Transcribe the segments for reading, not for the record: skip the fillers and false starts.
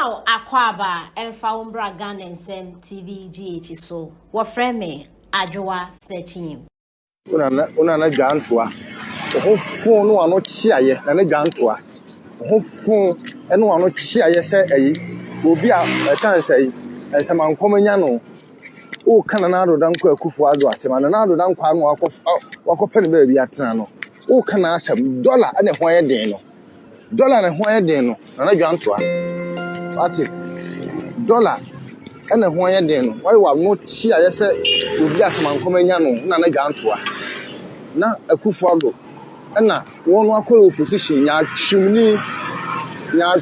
Now, Akwaba and Faumbra Gun and Sam TV GH so. What friend me, Adjoa searching. Una Jantua. The whole phone no not cheer, and a Jantua. The whole phone and one not cheer, say, will be a can say, and some uncommon yano. Oh, Cananado Danko Kufuado, Semanado Danko, walk up and baby at Sano. Oh, can I say $1 and a wire deno? $1 and a wire deno, and a Jantua. That's it. $1 and a wire deno. Why will not cheer, I say, will be a some uncommon yano, Nana Jantua. Na Akufuado. Na one wakɔ opposition ya chimni na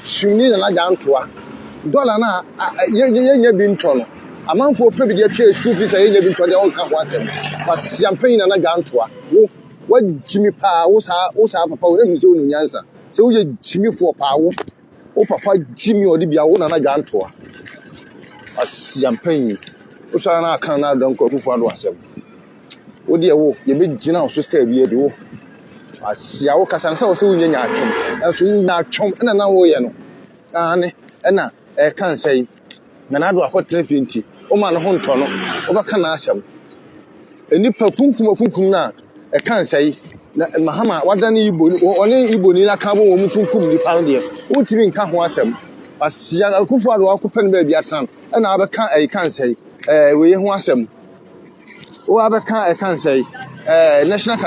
Jantua. $1 na ye bi ntɔ no. Amanfo pe bi de atwa school fees ye bi ntɔ de on ka ho asɛm. But campaign na Jantua. Wo jimi pa wo sa papa wo nem se wo nyansa. Se wo ye jimi fo pa wo papa jimi odi bia wo na Jantua. As campaign wo sa na kan na don ko Akufuado asɛm. Wo de wo ye be gina so stay bi e de wo asia wo kasa nsa wo se wo nya atwom enso wo nya atwom na wo ye no ane na kan sai na na do akɔtre finti o ma no ho ntɔ no wo bɛka na asɛm enipa kunkum na kan sai na mahama wadane ibo one ibo ni na ka bo wo mu kunkum ni pa de wo timi nka ho asɛm asia Akufuado akɔpɛ no ba bi atran na abɛka kan sai we ye ho asɛm wo abɛka kan sai National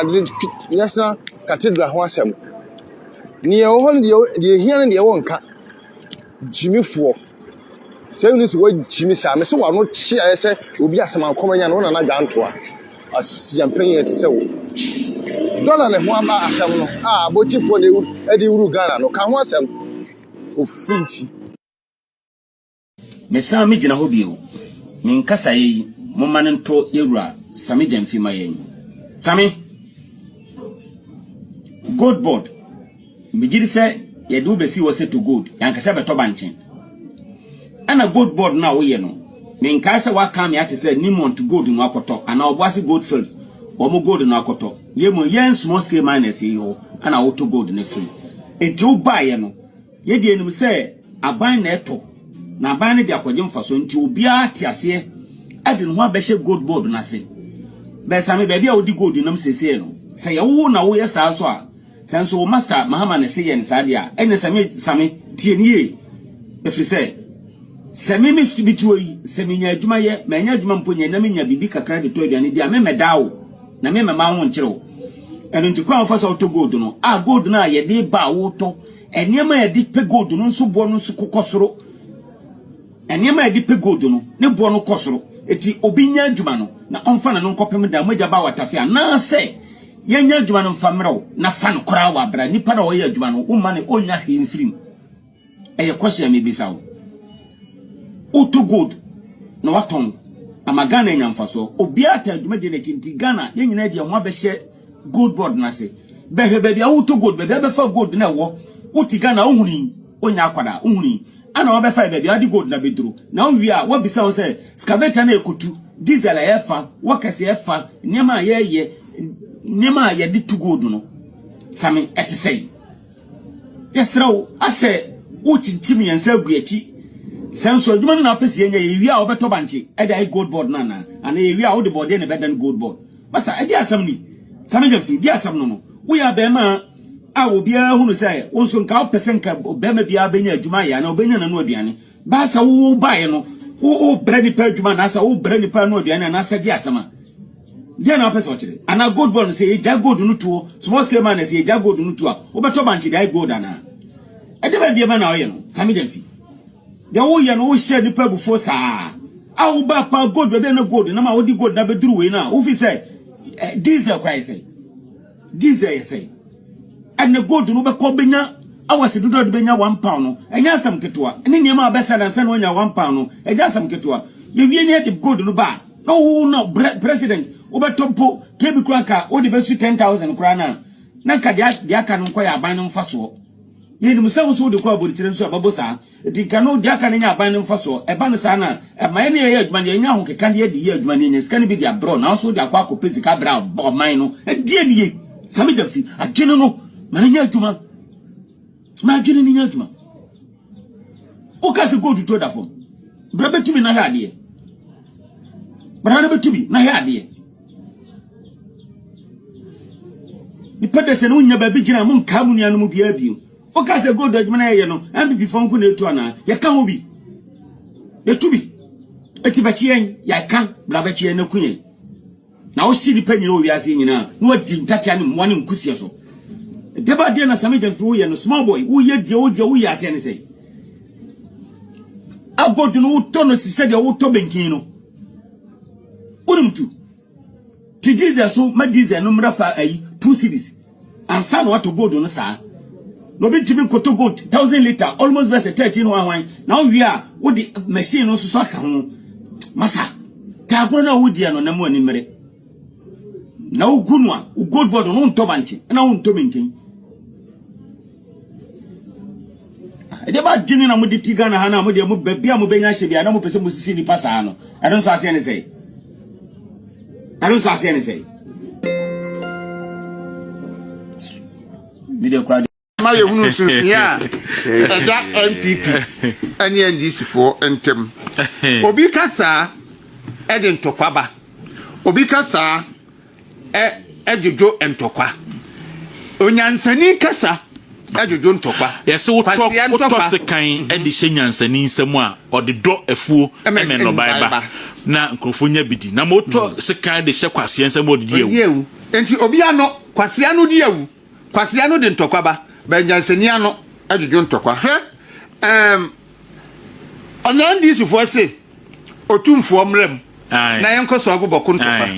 Cathedral ho asɛm ne wo hon de hia ne de wo nka jimifo sɛ uni so jimi sa me se wa no chia sɛ obi asɛm akomanya no na Jantua asiampanyi et sɛ wo $1 ne ho aba asɛm no botifo de wuru Ghana no ka ho asɛm ofinti me sa me gina ho bio me nkasa yi mo manento yewura Sami Jamfi mayen Sami gold board migiri se ye do be si wo se to gold yanka se beto banchen ana gold board na wo ye no me nka se wa ka me ate se nimont gold no akoto ana oboase gold fields o mo gold no akoto ye mo yen small scale miners yi ho ana wo to gold na free enti wo ba ye no ye de enum se aban na eto na aban ne de akogye mfaso enti obi ate ase ade no ho abehye gold board na se be Sami baby a wodi gold nam sese no se ye wo na wo ye saa so a senso wo master mahama ne se ye ne saa dia ene Sami tie nie efri se Sami mi stubitu yi Sami nya adwuma ye ma nya adwuma mponya na me nya bibi kakra de to aduane dia me medawo na me mema ho nkyere wo eno nti kwa fa so to gold no gold na ye de ba wo to enema ye de pe gold no nso bo no nso kokosoro enema ye de pe gold no ne bo no kosoro eti obi nya adwuma no na onfa na no nkopem da magya ba watafia na se yenya adwuma no mfamrew na fa no kora wa bra nipa na wo ye adwuma no umma ne onya hemfrim eye kwahia me bisawo utu good na waton amagana enya mfaso obi ata adwuma de na kinti Ghana yenyina de ho abehye gold board na se behwe ba bia utu good ba bia fa gold na wo uti Ghana ohuni onya akwada ohuni ana wa befa ba bia di gold na beduro na owi a wo bisa wo se excavator na ekotu diesel efa wakase efa nyema ye nyema ye di to gold no Sami etesei yesrawo ase wo chinchim yensa guachi senso adwuma na apese yenya ye wi a wo beto banche e dey gold board na ana ye wi a wo de board na bedan gold board basa e di asam ni Sami Jamfi di asam no wo ya be ma a wo bia hunu sai wonso nka wo pese nka be ma bia benya adwuma ya na obenya na no aduane basa wo bae no wo brani pa adwuma na sa wo brani pa no aduane na sa di asama dia na pese wo kire ana gold board say ja gold no tuo small scale man say ja gold no tuo wo beto banche dai gold ana e de ba dia ba na wo ye no Sami Jamfi dia wo ye no wo share ni pa bufo saa a wo ba pa gold be na gold na ma wo di gold na be duru we na wo fi say diesel kwai say diesel say and the gold no be ko benya awase dodo de benya 1 pound no enya asam ketewa ene niam abesa dan se no nya 1 pound no enya asam ketewa ye wie ne de gold no ba no wo no president wo be topo kebi kranka wo de be su 10,000 krana na ka dia aka no kwa ya ban no mfaso ye ni musawo so de kwa aboditire nso ababosa di ka no dia aka no nya aban no mfaso e ba no sa na e ma ne ye adwuma ne nya ho keka ne ye adwuma ne nya ska ne bi dia bro na so de akwa akopezi ka bra bo man no e die ne ye Sami Jamfi agene no mananya adwuma ma agene ni adwuma ka se gold to da fom bra betumi na hwa de bra na betumi na hwa de ni pede se no nya ba bi gina mo nka mu nuanu mu bia bio o ka se gold adwuma na ye no MPP fon ko na etu ana ye ka ho bi betumi eti ba chien ya kan bra ba chien na kunye na o si ni pa nyina o wiase nyina na o di ntatia ne mo ne nkusie so deba dia na same jamfi wo ye no small boy wo ye dia wo ye ase ne sei agodu no to no sise dia wo to benkin no unumtu ti Jesus so ma Jesus no mrafa ayi 2 cities ansa no wato gold no saa no bi timi koto gold 1000 liter almost best 13 1 na wo wi a wo di machine no so aka ho masa jagoro na wo dia no na mo ani mere na wo gunwa wo gold board no nto banche na wo nto benkin deba dini na mudi tiga na hana mudi mu bebia mu benya hye bia na mu pese mu sisi ni pasa no adon so ase ne sei video crowd ma ye hunu sunsia da MPP ani NDC for entem obi kasa eden tokwaba obi kasa ejojo entokwa onyansani kasa ajojo ntokwa yesi woto sekan edi hyenyansani nsem a ode do afuo emeno baiba na nkrofonya bidi na moto sekan de hye kwase nsem odi ewu enti obi ano kwase ano di ewu kwase ano de ntokwa ba nyansani ano ajojo ntokwa ona ndi sufo se otumfo mrem na yenkoso agoboko ntokwa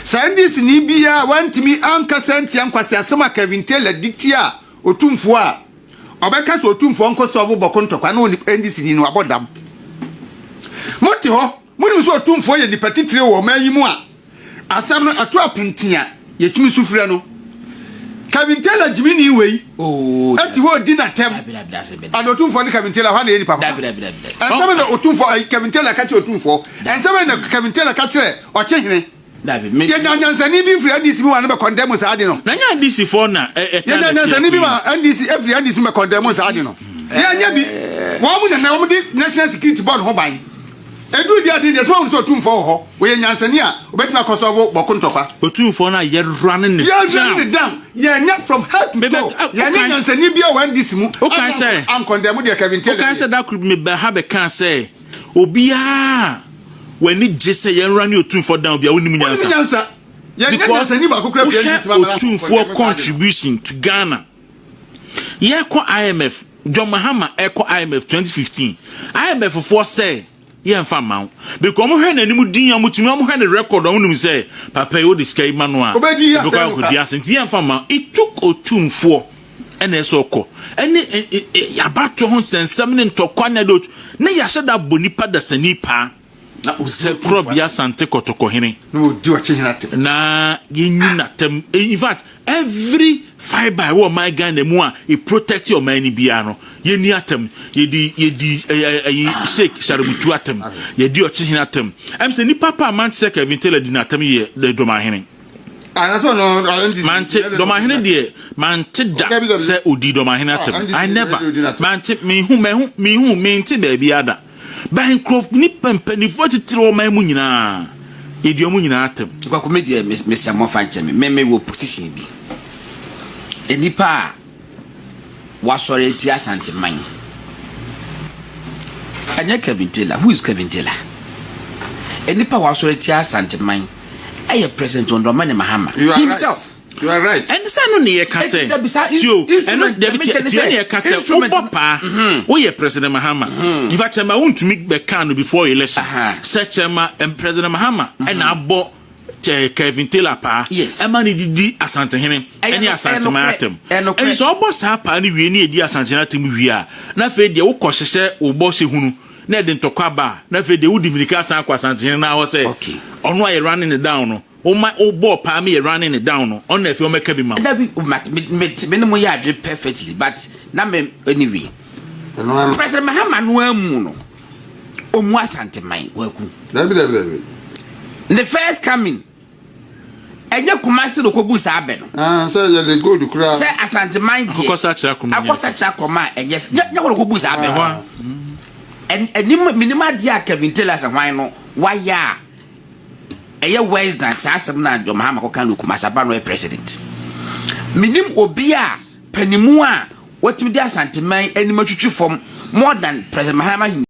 sandis ni bia wantimi ankasa ntia nkwase asema Kevin Taylor ditia otumfo a obeka so otumfo nkoso agoboko ntokwa na oni ndisi ni no abodam moti ho muni so otumfo ye dipatitire wo mayimu a asam no ato apentia yetumi sufura no Kevin Taylor jimini wei ati wo dinatem anotumfo ni Kevin Taylor hwa na yedi papa asam no otumfo Kevin Taylor ka che otumfo asam no Kevin Taylor ka che o chehene ye nyansani bi free ndisi mi wa no be condemn saade no na nya ndisi for na ye nyansani bi ma ndisi every ndisi me condemn saade no ye nya bi wo mu na wo mu national security board ho ban edu dia de so so tumfo ho wo ye nyansani a obetima koso boko ntokwa otumfo na ye running down ye nya from head to toe ye nyansani bi o ndisi mu o kan say am condemn de Kevin Taylor o kan say that could me be have can say obia when it just say you run your otumfo down bia woni nyansa ye nyansani ba kokra fi ndisi ba otumfo contribution to Ghana ye ko IMF John Mahama eko IMF 2015 IMF for say ye mfa mawo because mo hwe na nimu din ya mutumi mo hwe na record on nim say papa yo the sky manu a because ko dia senti ye mfa mawo it took otumfo ene so ko ene abato ho sensem ne ntokwa na do na ya sheda bonipa da sanipa na ose krobia sante kotoko hene no di o chihinatem na yenyinatem in fact every fiber wo my Ghana mu a e protect your money bia no yeni atem yedi shake sharabutu atem yedi o chihinatem am se ni papa man se Kevin Taylor di natem ye de domahene so no mante domahene de mante da se odi domahene atem I never mante me hu menti ba bia da Bancroft ni pempani fotitire o man mu nyina yedi o mu nyina atem kwa komedi Mr. Mofanche me wo position bi enipa wasore ti Asante man anya Kevin Taylor. Who is Kevin Taylor? Enipa wasore ti Asante man aye President Ondomani Mahama himself. You are right. And sanu ne ye ka say tio eno tio ne ye ka say obopa wo ye President Mahama if a chema wontumi be kan no before election search chema President Mahama and abo Kevin Taylor pa emani didi Asante hene eni Asante matem and so obo sa pa ni wie ni edi Asante natem wie a na fe de wo kohhehye wo bo se hunu na de ntokwa ba na fe de wo dimirika san kwa Asante hene na wo say ono aye running it down no o ball pa me running it down on if you make a man that be minimum ya perfectly but na me anyway President Mahama no amu no o mu Asante man waku the first coming enye Kumasi no kobu sa abe no say the go to crowd say Asante man akosa cha kuma enye nya ko kobu sa abe minima dia Kevin Taylor sa hwan no waya eye wise that asem na John Mahama ko kan lokum asaba no president minim obi a panimu a watimi dia santeman animatwitwi form more than President Mahama